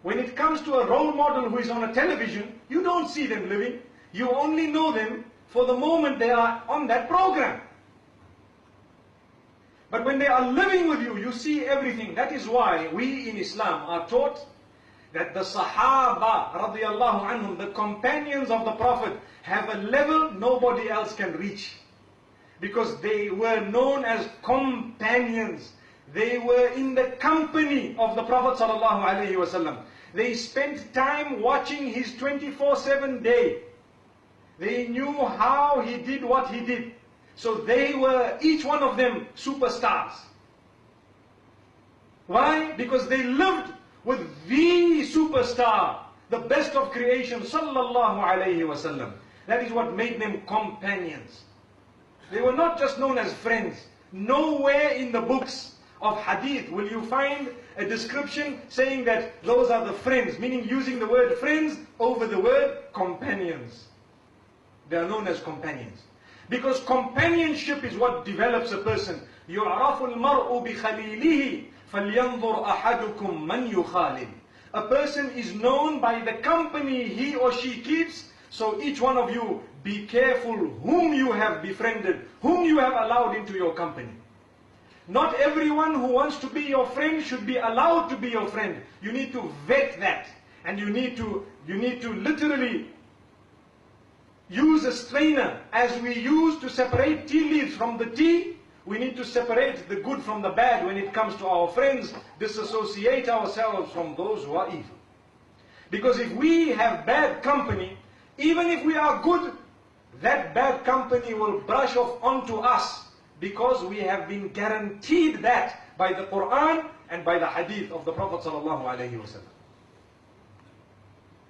When it comes to a role model who is on a television, you don't see them living. You only know them for the moment they are on that program. But when they are living with you, you see everything. That is why we in Islam are taught that the Sahaba radiallahu anhum, the companions of the Prophet, have a level nobody else can reach. Because they were known as companions. They were in the company of the Prophet sallallahu alaihi wasallam. They spent time watching his 24/7 day. They knew how he did what he did. So they were, each one of them, superstars. Why? Because they lived with the superstar, the best of creation, sallallahu alaihi wasallam. That is what made them companions. They were not just known as friends. Nowhere in the books of hadith will you find a description saying that those are the friends, meaning using the word friends over the word companions. They are known as companions. Because companionship is what develops a person. يُعْرَفُ الْمَرْءُ بِخَلِيلِهِ فَلْيَنْظُرْ أَحَدُكُمْ مَنْ يُخَالِلْ. A person is known by the company he or she keeps. So each one of you, be careful whom you have befriended, whom you have allowed into your company. Not everyone who wants to be your friend should be allowed to be your friend. You need to vet that. And you need to literally use a strainer. As we use to separate tea leaves from the tea, we need to separate the good from the bad when it comes to our friends, disassociate ourselves from those who are evil. Because if we have bad company, even if we are good, that bad company will brush off onto us, because we have been guaranteed that by the Quran and by the hadith of the Prophet ﷺ.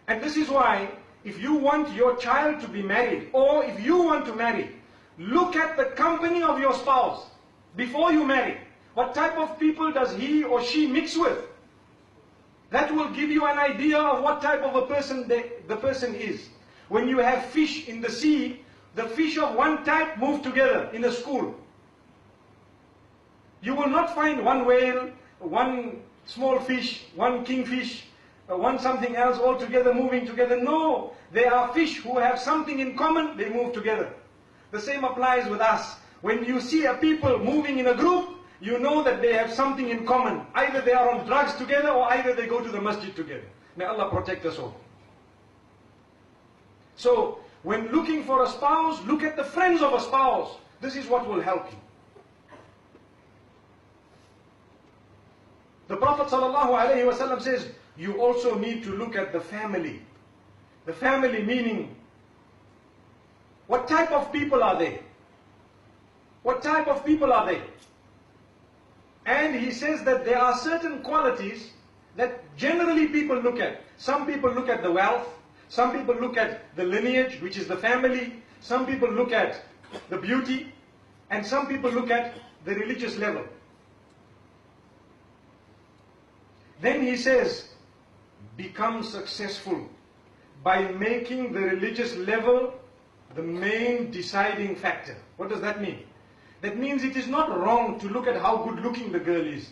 And this is why, if you want your child to be married, or if you want to marry, look at the company of your spouse before you marry. What type of people does he or she mix with? That will give you an idea of what type of a person the person is. When you have fish in the sea, the fish of one type move together in a school. You will not find one whale, one small fish, one kingfish, one something else all together moving together. No, they are fish who have something in common, they move together. The same applies with us. When you see a people moving in a group, you know that they have something in common. Either they are on drugs together, or either they go to the masjid together. May Allah protect us all. So, when looking for a spouse, look at the friends of a spouse. This is what will help you. The Prophet ﷺ says, you also need to look at the family. The family meaning, what type of people are they? What type of people are they? And he says that there are certain qualities that generally people look at. Some people look at the wealth. Some people look at the lineage, which is the family. Some people look at the beauty. And some people look at the religious level. Then he says, become successful by making the religious level the main deciding factor. What does that mean? That means it is not wrong to look at how good looking the girl is.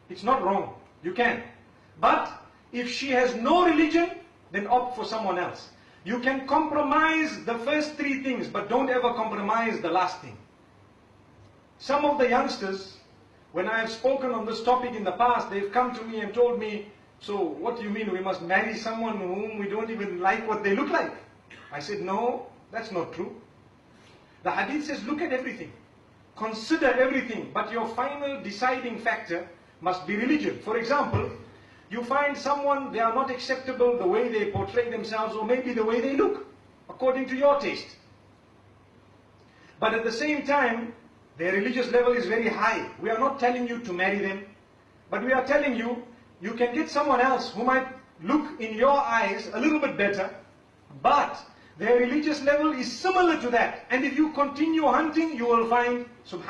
It's not wrong. You can. But if she has no religion, then opt for someone else. You can compromise the first three things, but don't ever compromise the last thing. Some of the youngsters, when I have spoken on this topic in the past, they've come to me and told me, so what do you mean we must marry someone whom we don't even like what they look like? I said, no, that's not true. The hadith says, look at everything. Consider everything, but your final deciding factor must be religion. For example, you find someone, they are not acceptable the way they portray themselves, or maybe the way they look, according to your taste. But at the same time, their religious level is very high. We are not telling you to marry them, but we are telling you, you can get someone else who might look in your eyes a little bit better, but their religious level is similar to that. And if you continue hunting, you will find, subhanAllah,